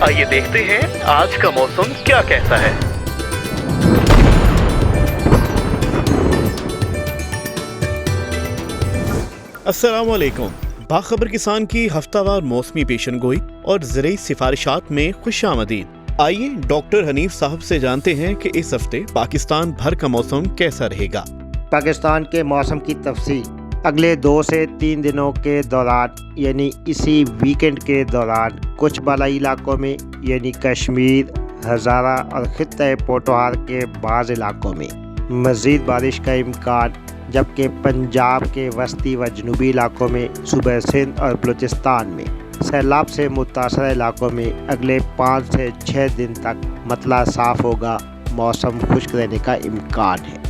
आइए देखते हैं आज का मौसम क्या कहता है। अस्सलाम वालेकुम। बाखबर किसान की हफ्तावार मौसमी पेशनगोई और ज़रूरी सिफारिशात में खुशामदीद। आइए डॉक्टर हनीफ साहब से जानते हैं कि इस हफ्ते पाकिस्तान भर का मौसम कैसा रहेगा। पाकिस्तान के मौसम की तफसील अगले 2 से 3 दिनों के दौरान यानी इसी वीकेंड के दौरान कुछ बालाई इलाकों में यानी कश्मीर, हज़ारा और खित्ते पोटोहार के बाज़ इलाकों में मज़ीद बारिश का इम्कान, जबकि पंजाब के वस्ती व जनूबी इलाकों में सूबे सिंध और बलूचिस्तान में सैलाब से मुतासर इलाकों में अगले 5 से 6 दिन तक मतला साफ़ होगा, मौसम खुश्क रहने का इम्कान है।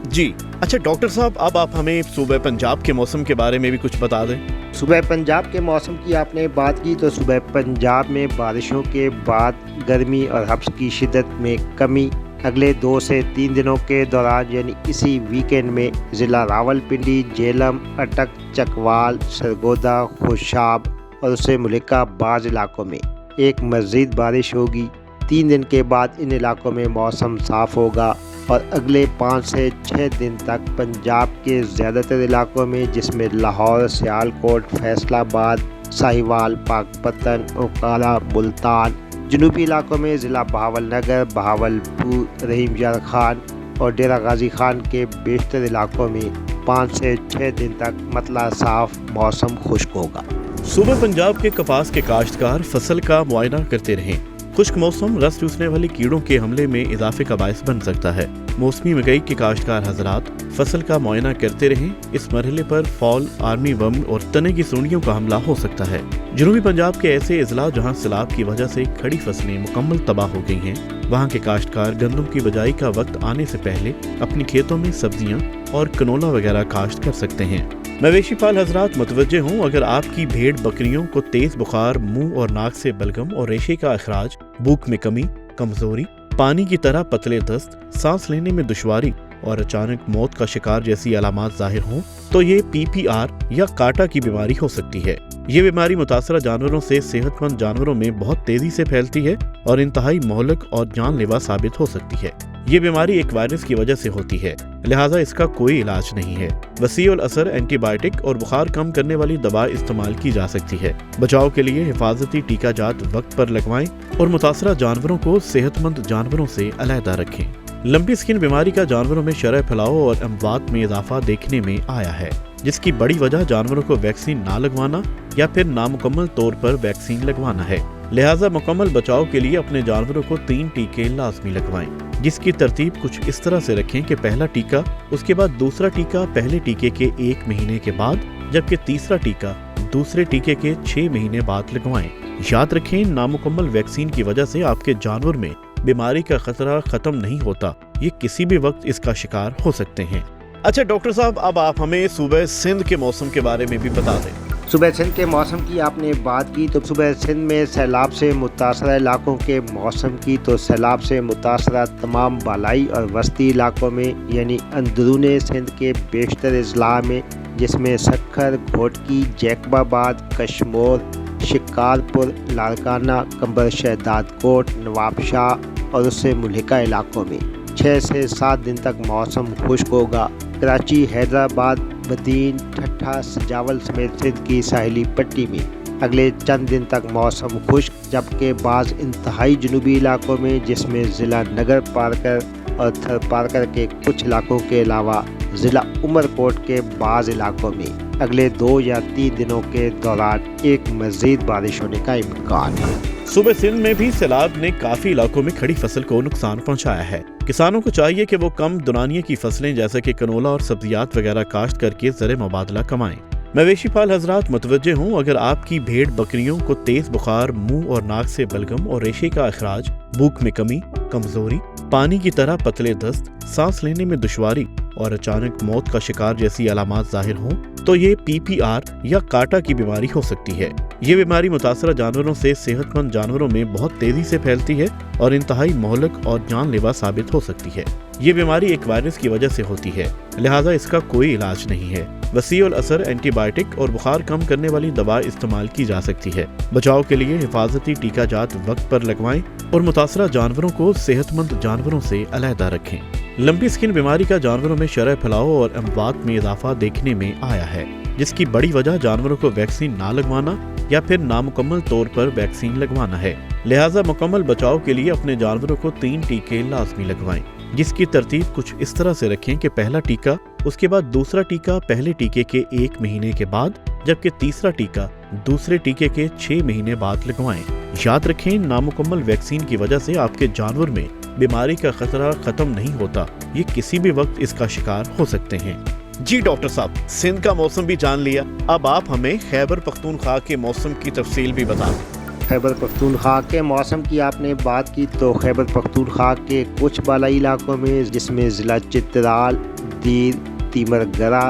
जी अच्छा डॉक्टर साहब, अब आप हमें सूबे पंजाब के मौसम के बारे में भी कुछ बता दें। सूबे पंजाब के मौसम की आपने बात की तो सूबे पंजाब में बारिशों के बाद गर्मी और हब्स की शिद्दत में कमी अगले 2 से 3 दिनों के दौरान यानी इसी वीकेंड में ज़िला रावलपिंडी, जेलम, अटक, चकवाल, सरगोदा, खुशाब और उससे मुलिका बाज़ इलाकों में एक मज़ीद बारिश होगी। 3 दिन के बाद इन इलाकों में मौसम साफ़ होगा और अगले 5 से 6 दिन तक पंजाब के ज़्यादातर इलाकों में, जिसमें लाहौर, सियालकोट, फैसलाबाद, साहिवाल, पाकपतन, ओकाला, मुल्तान, जनूबी इलाकों में ज़िला बहावलनगर, बहावलपुर, रहीम यार खान और डेरा गाजी खान के बेशतर इलाकों में 5 से 6 दिन तक मतला साफ़, मौसम खुश्क होगा। सूबे पंजाब के कपास के काश्तकार फसल का मुआयना करते रहें। खुश्क मौसम रस चूसने वाले कीड़ों के हमले में इजाफे का बायस बन सकता है। मौसमी मकई के काश्तकार हजरात फसल का मुआयना करते रहें। इस मरहले पर फॉल, आर्मी बम और तने की सूंडियों का हमला हो सकता है। जनूबी पंजाब के ऐसे अजला जहां सैलाब की वजह से खड़ी फसलें मुकम्मल तबाह हो गई हैं, वहां के काश्तकार गंदम की बजाई का वक्त आने से पहले अपने खेतों में सब्जियां और कनोला वगैरह काश्त कर सकते हैं। मवेशी पाल हजरात मुतवज्जे हों, अगर आपकी भेड़ बकरियों को तेज बुखार, मुंह और नाक से बलगम और रेशे का अखराज, भूख में कमी, कमजोरी, पानी की तरह पतले दस्त, सांस लेने में दुश्वारी और अचानक मौत का शिकार जैसी अलामात जाहिर हों, तो ये PPR या काटा की बीमारी हो सकती है। ये बीमारी मुतासरा जानवरों से सेहतमंद जानवरों में बहुत तेजी से फैलती है और इंतहाई मोहलक और जानलेवा साबित हो सकती है। ये बीमारी एक वायरस की वजह से होती है, लिहाजा इसका कोई इलाज नहीं है। वसीउल असर एंटीबायोटिक और बुखार कम करने वाली दवा इस्तेमाल की जा सकती है। बचाव के लिए हिफाजती टीका जात वक्त पर लगवाएं और मुतासरा जानवरों को सेहतमंद जानवरों से अलहदा रखें। लंबी स्किन बीमारी का जानवरों में शरह फैलाव और अमवात में इजाफा देखने में आया है, जिसकी बड़ी वजह जानवरों को वैक्सीन ना लगवाना या फिर नामुकम्मल तौर पर वैक्सीन लगवाना है। लिहाजा मुकम्मल बचाव के लिए अपने जानवरों को 3 टीके लाजमी लगवाएं, जिसकी तरतीब कुछ इस तरह से रखें कि पहला टीका, उसके बाद दूसरा टीका पहले टीके के 1 महीने के बाद, जबकि तीसरा टीका दूसरे टीके के 6 महीने बाद लगवाएं। याद रखें, नामुकम्मल वैक्सीन की वजह से आपके जानवर में बीमारी का खतरा खत्म नहीं होता, ये किसी भी वक्त इसका शिकार हो सकते हैं। अच्छा डॉक्टर साहब, अब आप हमें सूबे सिंध के मौसम के बारे में भी बता दें। सूबे सिंध के मौसम की आपने बात की तो सूबे सिंध में सैलाब से मुतासरा इलाकों के मौसम की तो सैलाब से मुतासरा तमाम बालाई और वस्ती इलाकों में यानी अंदरूने सिंध के बेशतर अजला में, जिसमें सखर, घोटकी, जैकबाबाद, कशमोर, शिकारपुर, लारकाना, कंबर शहदाद कोट, नवाबशाह और उससे मुल्हिका इलाकों में 6 से 7 दिन तक मौसम खुश्क होगा। कराची, हैदराबाद, बदीन, ठट्ठा, सजावल समेत सिंध की साहिली पट्टी में अगले चंद दिन तक मौसम खुश्क, जबकि बाज़ इंतहाई जनूबी इलाकों में, जिसमें ज़िला नगर पारकर और थर पारकर के कुछ इलाकों के अलावा ज़िला उमरकोट के बाज़ इलाकों में अगले 2 या 3 दिनों के दौरान एक मज़ीद बारिश होने का इम्कान है। सूबे सिंध में भी सैलाब ने काफी इलाकों में खड़ी फसल को नुकसान पहुंचाया है। किसानों को चाहिए कि वो कम दुनानिये की फसलें जैसे कि कनोला और सब्जियात वगैरह काश्त करके ज़र मुबादला कमाएं। मवेशी पाल हजरात मुतवज्जे हों, अगर आपकी भेड़ बकरियों को तेज बुखार, मुंह और नाक से बलगम और रेशे का अखराज, भूख में कमी, कमजोरी, पानी की तरह पतले दस्त, सांस लेने में दुश्वारी और अचानक मौत का शिकार जैसी अलामात जाहिर हों तो ये PPR या काटा की बीमारी हो सकती है। ये बीमारी मुतासरा जानवरों से सेहतमंद जानवरों में बहुत तेजी से फैलती है और इंतहाई मोहलक और जानलेवा साबित हो सकती है। ये बीमारी एक वायरस की वजह से होती है, लिहाजा इसका कोई इलाज नहीं है। वसीउल असर एंटीबायोटिक और बुखार कम करने वाली दवा इस्तेमाल की जा सकती है। बचाव के लिए हिफाजती टीका जात वक्त पर लगवाएं और मुतासरा जानवरों को सेहतमंद जानवरों से अलहदा रखें। लंबी स्किन बीमारी का जानवरों में शरह फैलाव और अमवात में इजाफा देखने में आया है, जिसकी बड़ी वजह जानवरों को वैक्सीन ना लगवाना या फिर नामुकम्मल तौर पर वैक्सीन लगवाना है। लिहाजा मुकम्मल बचाव के लिए अपने जानवरों को 3 टीके लाजमी लगवाएं, जिसकी तरतीब कुछ इस तरह से रखें कि पहला टीका, उसके बाद दूसरा टीका पहले टीके के 1 महीने के बाद, जबकि तीसरा टीका दूसरे टीके के 6 महीने बाद लगवाएं। याद रखें, नामुकम्मल वैक्सीन की वजह से आपके जानवर में बीमारी का खतरा खत्म नहीं होता, ये किसी भी वक्त इसका शिकार हो सकते हैं। जी डॉक्टर साहब, सिंध का मौसम भी जान लिया, अब आप हमें खैबर पख्तूनख्वा के मौसम की तफसील भी बता दें। खैबर पख्तूनख्वा के मौसम की आपने बात की तो खैबर पख्तूनख्वा के कुछ बालाई इलाकों में, जिसमें ज़िला चित्राल, दीर, तीमरगरा,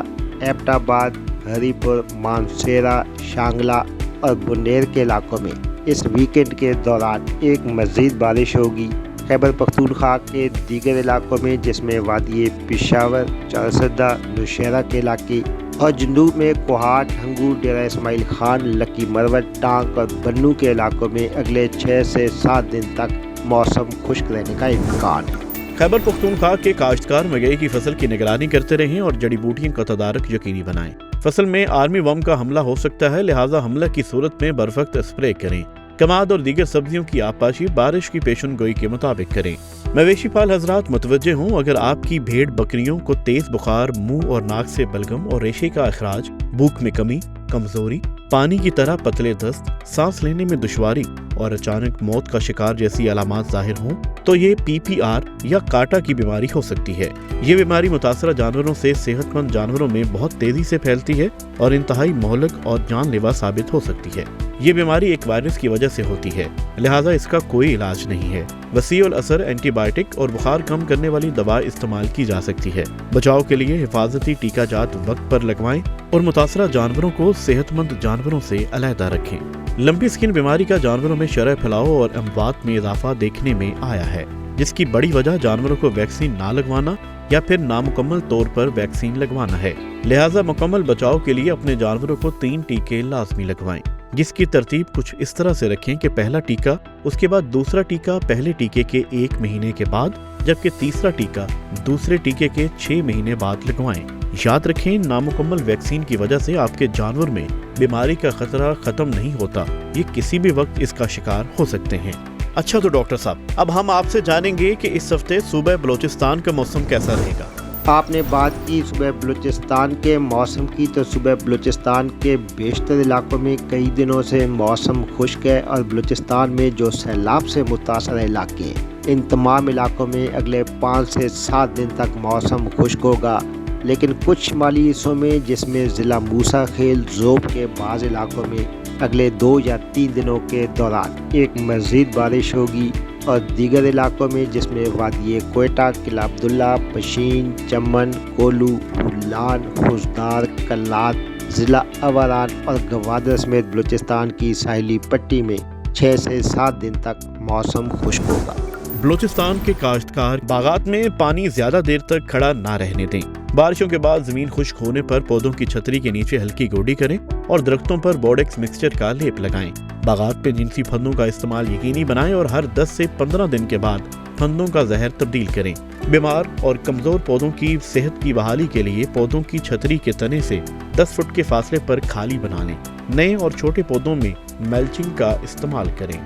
एबटाबाद, हरीपुर, मानसेरा, शांगला और बुनेर के इलाकों में इस वीकेंड के दौरान एक मज़ीद बारिश होगी। खैबर पख्तूनख्वा के दीगर इलाकों में, जिसमें वादी पेशावर, चारसदा, नौशहरा के इलाके और जनूब में कोहाट, हंगू, डेरा इस्माइल खान, लकी मरवत, टांग और बन्नू के इलाकों में अगले 6 से 7 दिन तक मौसम खुश्क रहने का इम्कान है। खैबर पख्तूनख्वा के काश्तकार मकई की फसल की निगरानी करते रहें और जड़ी बूटियों का तदारक यकीनी बनाएं। फसल में आर्मी वर्म का हमला हो सकता है, लिहाजा हमले की सूरत में बरवक्त स्प्रे करें। कमाद और दीगर सब्जियों की आपाशी बारिश की पेशन गोई के मुताबिक करें। मवेशी पाल हजरात मुतवज्जे हों, अगर आपकी भेड़ बकरियों को तेज बुखार, मुंह और नाक से बलगम और रेशे का अखराज, भूख में कमी, कमजोरी, पानी की तरह पतले दस्त, सांस लेने में दुश्वारी और अचानक मौत का शिकार जैसी अलामात जाहिर हों तो ये PPR या काटा की बीमारी हो सकती है। ये बीमारी मुतासरा जानवरों से सेहतमंद जानवरों में बहुत तेजी से फैलती है और इंतहाई मोहलक और जानलेवा साबित हो सकती है। ये बीमारी एक वायरस की वजह से होती है, लिहाजा इसका कोई इलाज नहीं है। वसीउल असर एंटीबायोटिक और बुखार कम करने वाली दवा इस्तेमाल की जा सकती है। बचाव के लिए हिफाजती टीका जात वक्त पर लगवाएं और मुतासरा जानवरों को सेहतमंद जानवरों से अलहदा रखें। लंबी स्किन बीमारी का जानवरों में शरह फैलाव और अमवात में इजाफा देखने में आया है, जिसकी बड़ी वजह जानवरों को वैक्सीन ना लगवाना या फिर नामुकम्मल तौर पर वैक्सीन लगवाना है। लिहाजा मुकम्मल बचाव के लिए अपने जानवरों को 3 टीके लाजमी लगवाएं, जिसकी तरतीब कुछ इस तरह से रखें कि पहला टीका, उसके बाद दूसरा टीका पहले टीके के 1 महीने के बाद, जबकि तीसरा टीका दूसरे टीके के 6 महीने बाद लगवाएं। याद रखें, नामुकम्मल वैक्सीन की वजह से आपके जानवर में बीमारी का खतरा खत्म नहीं होता, ये किसी भी वक्त इसका शिकार हो सकते हैं। अच्छा तो डॉक्टर साहब, अब हम आपसे जानेंगे कि इस हफ्ते सूबे बलोचिस्तान का मौसम कैसा रहेगा। आपने बात की सूबे बलूचिस्तान के मौसम की, तो सूबे बलूचिस्तान के बेशतर इलाकों में कई दिनों से मौसम खुश्क है और बलूचिस्तान में जो सैलाब से मुतासर इलाके हैं, इन तमाम इलाकों में अगले 5 से 7 दिन तक मौसम खुश्क होगा। लेकिन कुछ शुमाली हिस्सों में, जिसमें ज़िला मूसा खेल, ज़ोब के बाज़ इलाकों में अगले 2 या 3 दिनों के दौरान एक मज़ीद बारिश होगी और दीगर इलाकों में, जिसमें वादी कोयटा, किला अब्दुल्ला, पशीन, चमन, कोलू, फुलान, खुशदार, कल्लात, ज़िला अवारान और गवादर समेत बलूचिस्तान की साहिली पट्टी में 6 से 7 दिन तक मौसम खुश्क होगा। बलूचिस्तान के काश्तकार बागात में पानी ज्यादा देर तक खड़ा ना रहने दें। बारिशों के बाद जमीन खुश्क होने पर पौधों की छतरी के नीचे हल्की गोडी करें और दरख्तों पर बोडेक्स मिक्सचर का लेप लगाएं। बागात पे जिनसी फंदों का इस्तेमाल यकीनी बनाएं और हर 10 से 15 दिन के बाद फंदों का जहर तब्दील करें। बीमार और कमजोर पौधों की सेहत की बहाली के लिए पौधों की छतरी के तने से 10 फुट के फासले पर खाली बना लें। नए और छोटे पौधों में मल्चिंग का इस्तेमाल करें।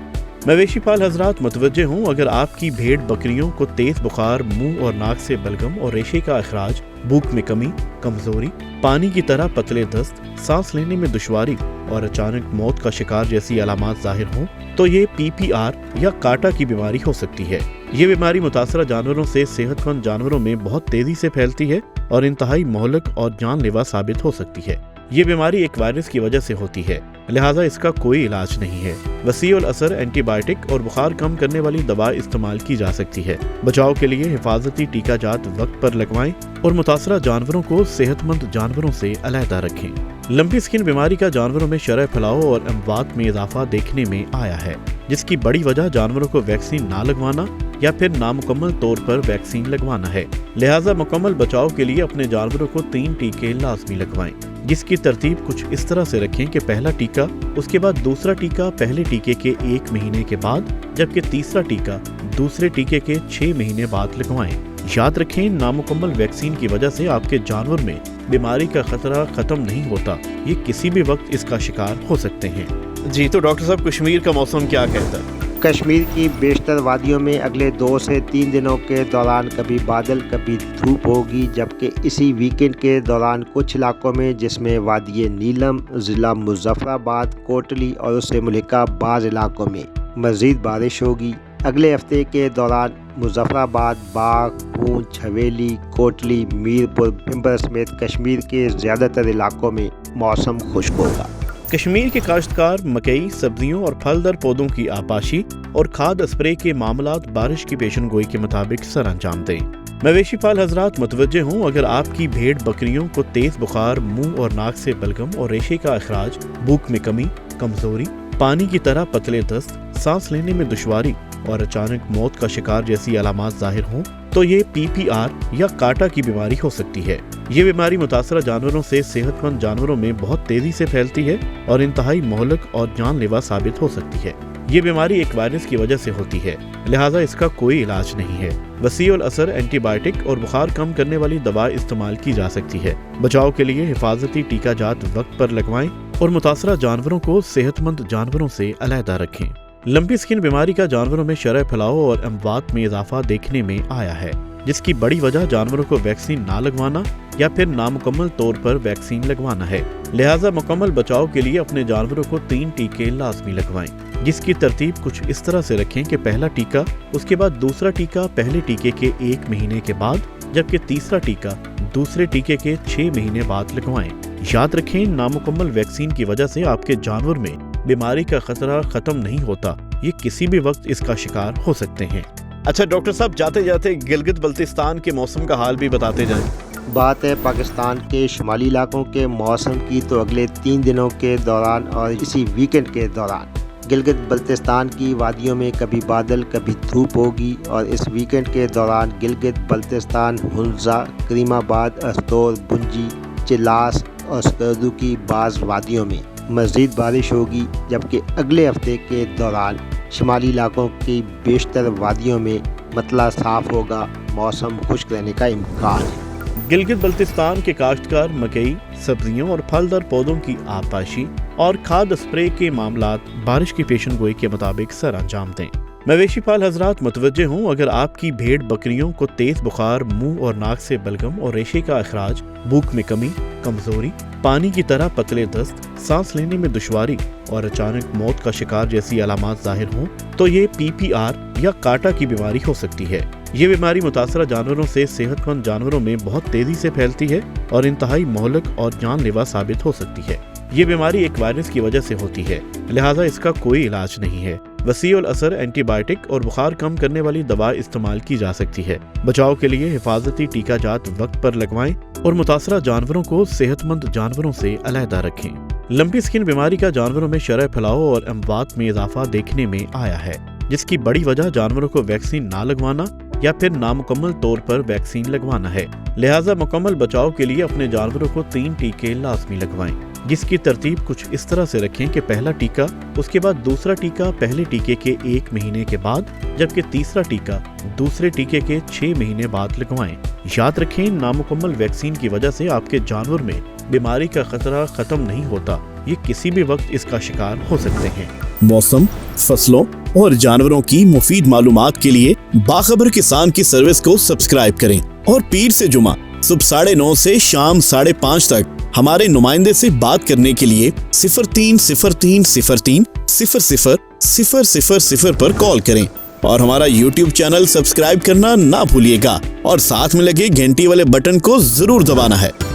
मवेशी पाल हजरात मुतवज्जे हों, अगर आपकी भेड़ बकरियों को तेज बुखार, मुंह और नाक से बलगम और रेशे का अखराज, भूख में कमी, कमजोरी, पानी की तरह पतले दस्त, सांस लेने में दुश्वारी और अचानक मौत का शिकार जैसी अलामात जाहिर हों तो ये PPR या काटा की बीमारी हो सकती है। ये बीमारी मुतासरा जानवरों से सेहतमंद जानवरों में बहुत तेजी से फैलती है और इंतहाई मोहलक और जानलेवा साबित हो सकती है। ये बीमारी एक वायरस की वजह से होती है, लिहाजा इसका कोई इलाज नहीं है। वसीउ अल असर एंटीबायोटिक और बुखार कम करने वाली दवा इस्तेमाल की जा सकती है। बचाव के लिए हिफाजती टीका जात वक्त पर लगवाएं और मुतासरा जानवरों को सेहतमंद जानवरों से अलहदा रखें। लंपी स्किन बीमारी का जानवरों में शरह फैलाव और अमवात में इजाफा देखने में आया है, जिसकी बड़ी वजह जानवरों को वैक्सीन ना लगवाना या फिर नामुकम्मल तौर पर वैक्सीन लगवाना है। लिहाजा मुकम्मल बचाव के लिए अपने जानवरों को 3 टीके लाजमी लगवाएं, जिसकी तरतीब कुछ इस तरह से रखें कि पहला टीका, उसके बाद दूसरा टीका पहले टीके के 1 महीने के बाद, जबकि तीसरा टीका दूसरे टीके के 6 महीने बाद लगवाएं। याद रखें, नामुकम्मल वैक्सीन की वजह से आपके जानवर में बीमारी का खतरा खत्म नहीं होता, ये किसी भी वक्त इसका शिकार हो सकते हैं। जी तो डॉक्टर साहब, कश्मीर का मौसम क्या कहता है? कश्मीर की बेशतर वादियों में अगले 2 से 3 दिनों के दौरान कभी बादल कभी धूप होगी, जबकि इसी वीकेंड के दौरान कुछ इलाकों में, जिसमें वादी नीलम, ज़िला मुजफ्फराबाद, कोटली और उससे मुल्हिका बाज़ इलाकों में मज़ीद बारिश होगी। अगले हफ्ते के दौरान मुजफ्फराबाद, बाग, पूंछ, हवेली, कोटली, मीरपुर, भिंबर समेत कश्मीर के ज़्यादातर इलाकों में मौसम खुश्क होगा। कश्मीर के काश्तकार मकई, सब्जियों और फलदार पौधों की आपाशी और खाद स्प्रे के मामलात बारिश की पेशन गोई के मुताबिक सर अंजाम दें। मवेशी पाल हजरात मुतवज्जे हों, अगर आपकी भेड़ बकरियों को तेज बुखार, मुंह और नाक से बलगम और रेशे का अखराज, भूख में कमी, कमजोरी, पानी की तरह पतले दस्त, सांस लेने में दुश्वारी और अचानक मौत का शिकार जैसी अलामात जाहिर हों, तो ये PPR या काटा की बीमारी हो सकती है। ये बीमारी मुतासरा जानवरों से सेहतमंद जानवरों में बहुत तेजी से फैलती है और इंतहाई मोहलक और जानलेवा साबित हो सकती है। ये बीमारी एक वायरस की वजह से होती है, लिहाजा इसका कोई इलाज नहीं है। वसीउ अल असर एंटीबायोटिक और बुखार कम करने वाली दवा इस्तेमाल की जा सकती है। बचाव के लिए हिफाजती टीका जात वक्त पर लगवाएं और मुतासरा जानवरों को सेहतमंद जानवरों से अलहदा रखें। लंपी स्किन बीमारी का जानवरों में शरह फैलाव और अमवात में इजाफा देखने में आया है, जिसकी बड़ी वजह जानवरों को वैक्सीन ना लगवाना या फिर नामुकम्मल तौर पर वैक्सीन लगवाना है। लिहाजा मुकम्मल बचाव के लिए अपने जानवरों को 3 टीके लाजमी लगवाएं, जिसकी तरतीब कुछ इस तरह से रखें कि पहला टीका, उसके बाद दूसरा टीका पहले टीके के 1 महीने के बाद, जबकि तीसरा टीका दूसरे टीके के 6 महीने बाद लगवाएं। याद रखें, नामुकम्मल वैक्सीन की वजह से आपके जानवर में बीमारी का खतरा खत्म नहीं होता, ये किसी भी वक्त इसका शिकार हो सकते हैं। अच्छा डॉक्टर साहब, जाते जाते गिलगित बल्तिस्तान के मौसम का हाल भी बताते जाएं। बात है पाकिस्तान के शुमाली इलाकों के मौसम की, तो अगले 3 दिनों के दौरान और इसी वीकेंड के दौरान गिलगित बल्तिस्तान की वादियों में कभी बादल कभी धूप होगी और इस वीकेंड के दौरान गिलगित बल्तिस्तान, हुंजा, करीमाबाद, अस्तोर, बुंजी, चिलास और स्कर्दू की बाज़ वादियों में मज़ीद बारिश होगी, जबकि अगले हफ्ते के दौरान शुमाली इलाकों की बेशतर वादियों में मतला साफ होगा, मौसम खुश्क रहने का इम्कान है। गिलगित बल्तिस्तान के काश्तकार मकई, सब्जियों और फलदार पौधों की आपाशी और खाद स्प्रे के मामलात बारिश की पेशन गोई के मुताबिक सर अंजाम दें। मवेशी पाल हजरात मुतवज्जे हों, अगर आपकी भेड़ बकरियों को तेज बुखार, मुंह और नाक से बलगम और रेशे का अखराज, भूख में कमी, कमजोरी, पानी की तरह पतले दस्त, सांस लेने में दुश्वारी और अचानक मौत का शिकार जैसी अलामात जाहिर हों, तो ये PPR या काटा की बीमारी हो सकती है। ये बीमारी मुतासरा जानवरों से सेहतमंद जानवरों में बहुत तेजी से फैलती है और इंतहाई मोहलक और जानलेवा साबित हो सकती है। ये बीमारी एक वायरस की वजह से होती है, लिहाजा इसका कोई इलाज नहीं है। वसीउ अल असर एंटीबायोटिक और बुखार कम करने वाली दवा इस्तेमाल की जा सकती है। बचाव के लिए हिफाजती टीका जात वक्त पर लगवाएं और मुतासरा जानवरों को सेहतमंद जानवरों से अलहदा रखें। लंपी स्किन बीमारी का जानवरों में शरह फैलाव और अमवात में इजाफा देखने में आया है, जिसकी बड़ी वजह जानवरों को वैक्सीन ना लगवाना या फिर नामुकम्मल तौर पर वैक्सीन लगवाना है। लिहाजा मुकम्मल बचाव के लिए अपने जानवरों को 3 टीके लाजमी लगवाएं, जिसकी तरतीब कुछ इस तरह से रखें कि पहला टीका, उसके बाद दूसरा टीका पहले टीके के 1 महीने के बाद, जबकि तीसरा टीका दूसरे टीके के 6 महीने बाद लगवाएं। याद रखें, नामुकम्मल वैक्सीन की वजह से आपके जानवर में बीमारी का खतरा खत्म नहीं होता, ये किसी भी वक्त इसका शिकार हो सकते हैं। मौसम, फसलों और जानवरों की मुफीद मालूमात के लिए बाखबर किसान की सर्विस को सब्सक्राइब करें और पीर से जुमा सुबह 9:30 से शाम 5:30 तक हमारे नुमाइंदे से बात करने के लिए 0303030000 पर कॉल करें और हमारा YouTube चैनल सब्सक्राइब करना ना भूलिएगा और साथ में लगे घंटी वाले बटन को जरूर दबाना है।